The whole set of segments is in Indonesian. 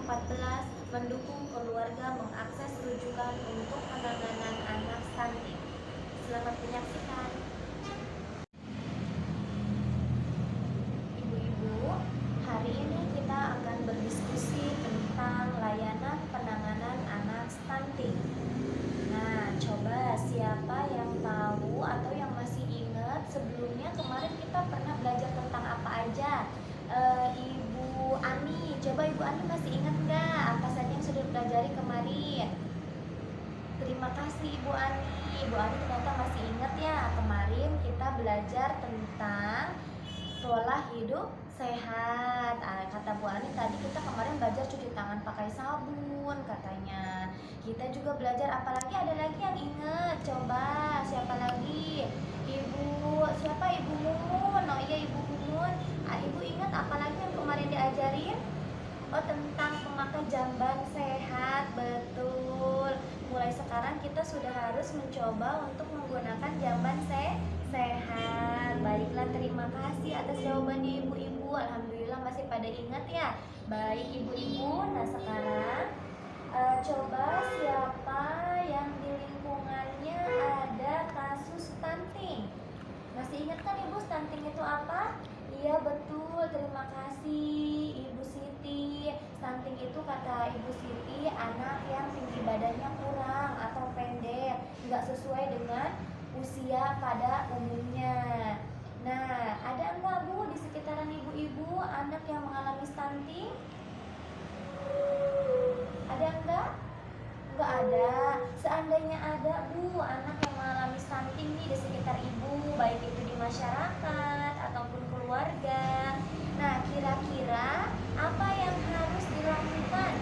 14 mendukung keluarga mengakses rujukan untuk penanganan anak stunting. Selamat menyaksikan. Ibu-ibu, hari ini kita akan berdiskusi tentang layanan penanganan anak stunting. Nah, coba siapa yang tahu atau yang masih ingat sebelumnya kemarin kita pernah belajar tentang apa aja? Ibu Ani, coba Ibu Ani masih ingat nggak apa saja yang sudah dipelajari kemarin? Terima kasih Ibu Ani. Ibu Ani ternyata masih ingat ya, kemarin kita belajar tentang pola hidup sehat. Kata Bu Ani tadi kita kemarin belajar cuci tangan pakai sabun katanya. Kita juga belajar apalagi, ada lagi yang ingat? Coba siapa lagi? Siapa? Ibu Mumun. Oh iya Ibu Mumun. Ibu ingat apalagi yang kemarin diajarin? Oh, tentang memakai jamban sehat. Betul. Mulai sekarang kita sudah harus mencoba untuk menggunakan jamban sehat. Baiklah, terima kasih atas jawabannya ibu-ibu. Alhamdulillah masih pada ingat ya. Baik ibu-ibu. Nah sekarang coba siapa yang di lingkungannya ada kasus stunting? Masih ingat kan ibu stunting itu apa? Iya betul, terima kasih Ibu Siti. Stunting itu kata Ibu Siti anak yang tinggi badannya kurang atau pendek, nggak sesuai dengan usia pada umumnya. Nah, ada enggak Bu di sekitaran ibu-ibu anak yang mengalami stunting? Ada enggak? Enggak ada. Seandainya ada Bu anak yang mengalami stunting nih di sekitar ibu, baik itu di masyarakat ataupun keluarga. Nah, kira-kira apa yang harus dilakukan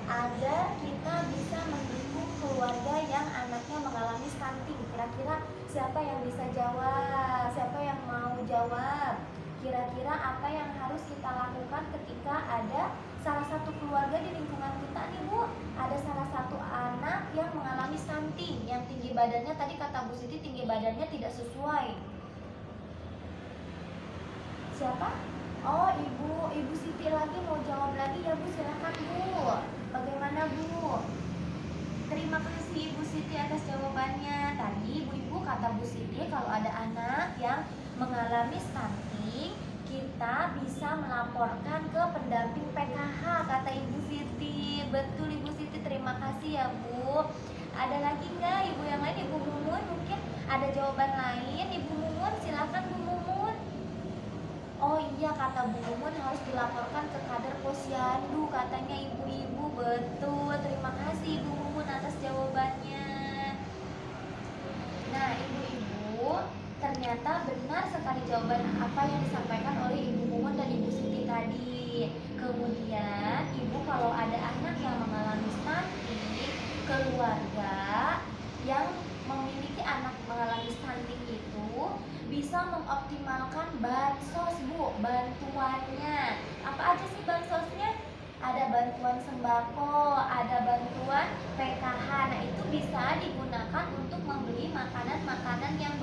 agar kita bisa mendukung keluarga yang anaknya mengalami stunting? Kira-kira siapa yang bisa jawab? Siapa yang mau jawab? Kira-kira apa yang harus kita lakukan ketika ada salah satu keluarga di lingkungan kita nih Bu, ada salah satu anak yang mengalami stunting, yang tinggi badannya tadi kata Bu Siti tinggi badannya tidak sesuai. Siapa? Oh Ibu Siti lagi mau jawab lagi ya Bu, silakan Bu. Bagaimana Bu? Terima kasih Ibu Siti atas jawabannya. Tadi ibu-ibu kata Bu Siti kalau ada anak yang mengalami stunting, kita bisa melaporkan ke pendamping PKH kata Ibu Siti. Betul Ibu Siti, terima kasih ya Bu. Ada lagi nggak ibu yang lain? Ibu Mumun mungkin ada jawaban lain. Ibu Mumun silakan Bu Mumun. Oh iya kata Bu Mumun harus dilaporkan ke kader posyandu katanya ibu-ibu. Betul, terima kasih Ibu Mumun atas jawabannya. Nah ibu-ibu, ternyata benar sekali jawaban apa yang disampaikan oleh Ibu Mumun dan Ibu Siti tadi. Kemudian ibu kalau ada anak yang mengalami stunting, keluarga yang memiliki anak mengalami stunting itu bisa mengoptimalkan bansos Bu, bantuannya. Apa aja sih bansosnya? Ada bantuan sembako, ada bantuan PKH. Nah itu bisa digunakan untuk membeli makanan-makanan yang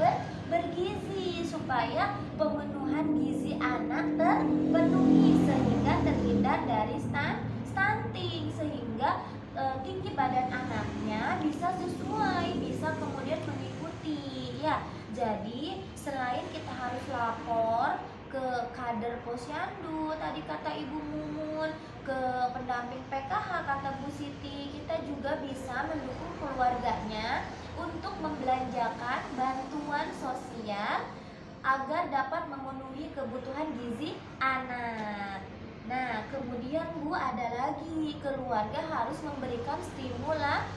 bergizi supaya pemenuhan gizi anak terpenuhi sehingga terhindar dari stunting, sehingga tinggi badan anaknya bisa sesuai, bisa kemudian mengikuti ya. Jadi selain kita harus lapor ke kader posyandu tadi kata Ibu Mumun, ke pendamping PKH kata Bu Siti, kita juga bisa mendukung keluarganya untuk membelanjakan bantuan sosial agar dapat memenuhi kebutuhan gizi anak. Nah, kemudian Bu ada lagi, keluarga harus memberikan stimulasi.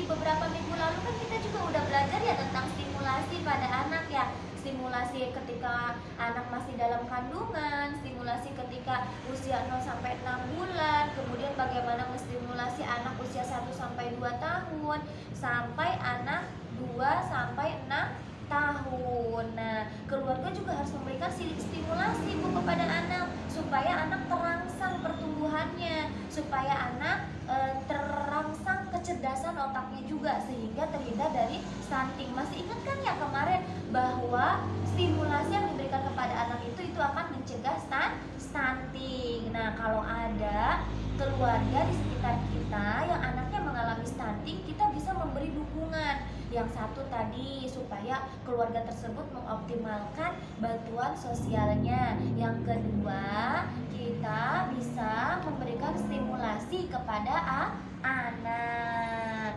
Beberapa minggu lalu kan kita juga udah belajar ya tentang stimulasi pada anak ya. Stimulasi ketika anak masih dalam kandungan, stimulasi ketika usia 0 sampai 6 bulan, kemudian bagaimana menstimulasi anak usia 1 sampai 2 tahun, sampai anak 2 sampai 6 tahun. Nah, keluarga juga harus memberikan stimulasi Bu kepada anak supaya anak terangsang pertumbuhannya, supaya anak terangsang kecerdasan otaknya juga sehingga terhindar dari stunting. Masih ingat kan ya kemarin bahwa stimulasi yang diberikan kepada anak itu akan mencegah stunting. stunting. Nah, kalau ada keluarga di sekitar kita yang anaknya mengalami stunting, kita bisa memberi dukungan. Yang satu tadi supaya keluarga tersebut mengoptimalkan bantuan sosialnya. Yang kedua, kita bisa memberikan stimulasi kepada anak.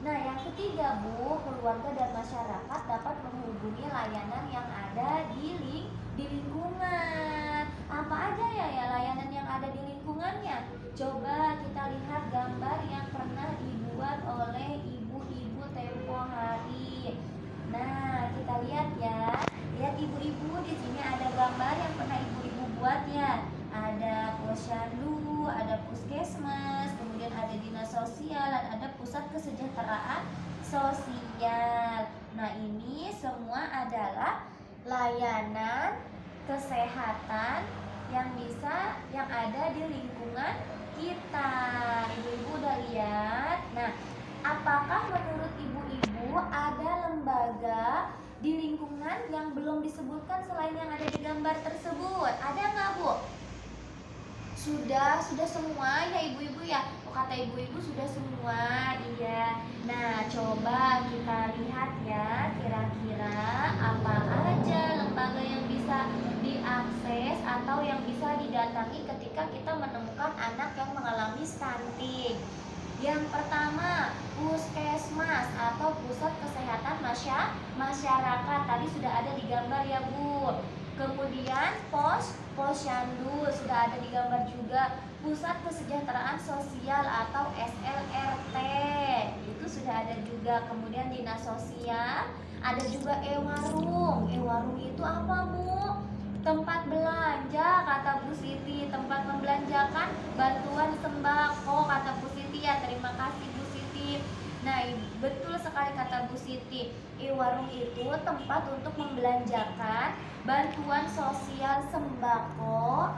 Nah, yang ketiga, Bu, keluarga dan masyarakat dapat menghubungi layanan yang ada di lingkungan. Apa aja ya layanan yang ada di lingkungannya? Coba kita lihat gambar yang pernah dibuat oleh ibu-ibu tempo hari. Nah, kita lihat ya. Lihat ibu-ibu, di sini ada gambar yang pernah ibu-ibu buat ya. Ada posyandu, ada puskesmas, kemudian ada dinas sosial, dan ada pusat kesejahteraan sosial. Nah, ini semua adalah layanan kesehatan yang ada di lingkungan kita. Ibu-ibu udah lihat. Nah, apakah menurut ibu-ibu ada lembaga di lingkungan yang belum disebutkan selain yang ada di gambar tersebut? Ada nggak, Bu? Sudah semua ya ibu-ibu ya. Kata ibu-ibu sudah semua. Iya. Nah, coba kita lihat ya, kira-kira apa aja lembaga yang bisa diakses atau yang bisa didatangi ketika kita menemukan anak yang mengalami stunting. Yang pertama, puskesmas atau pusat kesehatan masyarakat. Tadi sudah ada di gambar ya, Bu. Kemudian posyandu sudah ada di gambar juga. Pusat kesejahteraan sosial atau SLRT itu sudah ada juga. Kemudian dinas sosial, ada juga e-warung. E-warung itu apa, Bu? Tempat belanja, kata Bu Siti. Tempat membelanjakan bantuan sembako, kata Bu Siti ya. Terima kasih Bu Siti. Nah, betul sekali kata Bu Siti. E-warung itu tempat untuk membelanjakan bantuan sosial sembako.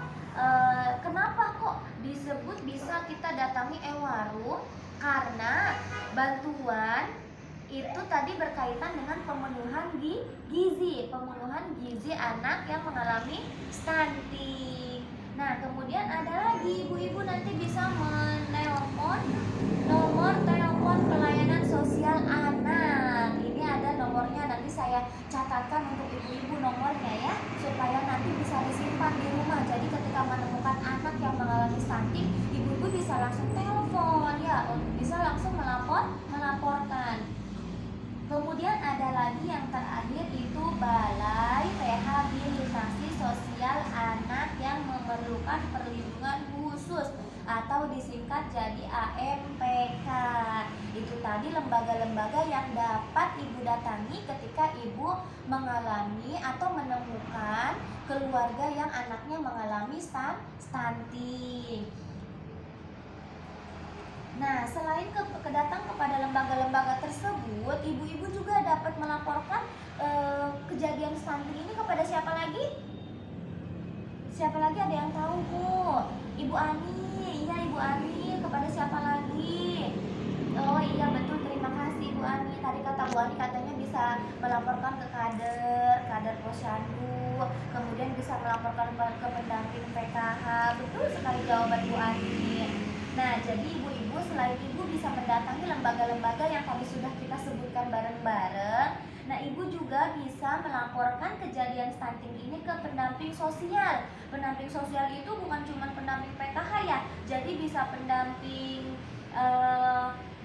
Kenapa kok disebut bisa kita datangi e-warung? Karena bantuan itu tadi berkaitan dengan pemenuhan gizi anak yang mengalami stunting. Nah, kemudian ada lagi ibu-ibu nanti bisa menelpon nomor telepon pelayanan sosial anak. Ini ada nomornya, nanti saya catatkan untuk ibu-ibu nomornya ya, supaya nanti bisa disimpan di rumah. Jadi ketika menemukan anak yang mengalami stunting, ibu-ibu bisa langsung telepon ya, bisa langsung melaporkan. Kemudian ada lagi yang terakhir itu Balai Rehabilitasi Sosial Anak yang Memerlukan Perlindungan Khusus atau disingkat jadi AMPK. Itu tadi lembaga-lembaga yang dapat ibu datangi ketika ibu mengalami atau menemukan keluarga yang anaknya mengalami stunting. Nah, selain kedatang kepada lembaga-lembaga tersebut, ibu-ibu juga dapat melaporkan kejadian stunting ini kepada siapa lagi? Siapa lagi, ada yang tahu, Bu? Ibu Ani. Iya, Ibu Ani. Kepada siapa lagi? Oh iya, betul. Terima kasih Bu Ani. Tadi kata Bu Ani katanya bisa melaporkan ke kader posyandu, kemudian bisa melaporkan ke pendamping PKH. Betul sekali jawaban Bu Ani. Nah, jadi ibu-ibu selain ibu bisa mendatangi lembaga-lembaga yang tadi sudah kita sebutkan bareng-bareng, nah ibu juga bisa melaporkan kejadian stunting ini ke pendamping sosial. Pendamping sosial itu bukan cuma pendamping PKH ya, jadi bisa pendamping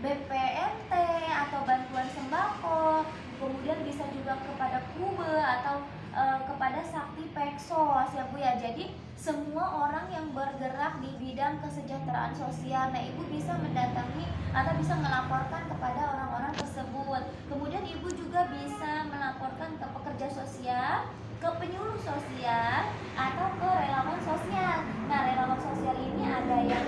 BPNT atau bantuan sembako, kemudian bisa juga kepada KUBE atau kepada Sakti Peksos ya Bu ya. Jadi semua orang yang bergerak di bidang kesejahteraan sosial, nah ibu bisa mendatangi atau bisa melaporkan kepada orang-orang tersebut. Kemudian ibu juga bisa melaporkan ke pekerja sosial, ke penyuluh sosial, atau ke relawan sosial. Nah, relawan sosial ini ada yang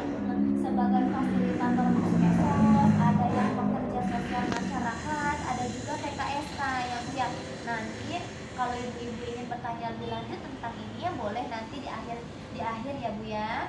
sebagai fasilitator puskesmas, ada yang pekerja sosial masyarakat, ada juga PKSK yang ya. Nanti kalau ibu-ibu ingin bertanya lebih lanjut tentang ini ya boleh nanti di akhir ya Bu ya.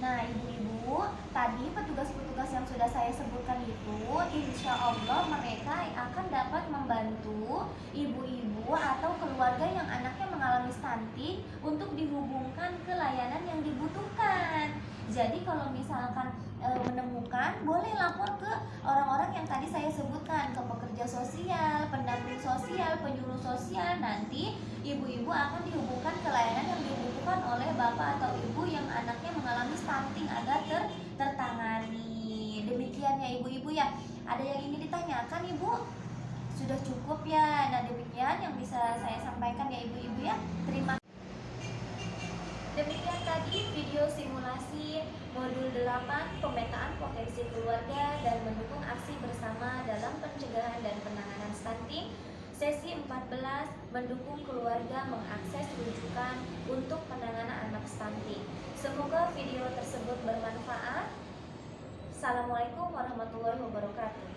Nah, ibu-ibu, tadi petugas-petugas yang sudah saya sebutkan itu insya Allah mereka akan dapat membantu ibu-ibu atau keluarga yang anaknya mengalami stunting untuk dihubungkan ke layanan yang dibutuhkan. Jadi kalau misalkan menemukan, boleh lapor ke orang-orang yang tadi saya sebutkan, ke pekerja sosial, pendamping sosial, penyuluh sosial. Nanti ibu-ibu akan dihubungkan ke layanan yang dibutuhkan oleh bapak atau ibu yang anaknya mengalami stunting agar tertangani. Demikian ya ibu-ibu ya. Ada yang ingin ditanyakan ibu? Sudah cukup ya. Nah, demikian yang bisa saya sampaikan ya ibu-ibu ya. Terima kasih. Demikian tadi video simulasi modul 8 pemetaan potensi keluarga dan mendukung aksi bersama dalam pencegahan dan penanganan stunting. Sesi 14 mendukung keluarga mengakses rujukan untuk penanganan anak stunting. Semoga video tersebut bermanfaat. Assalamualaikum warahmatullahi wabarakatuh.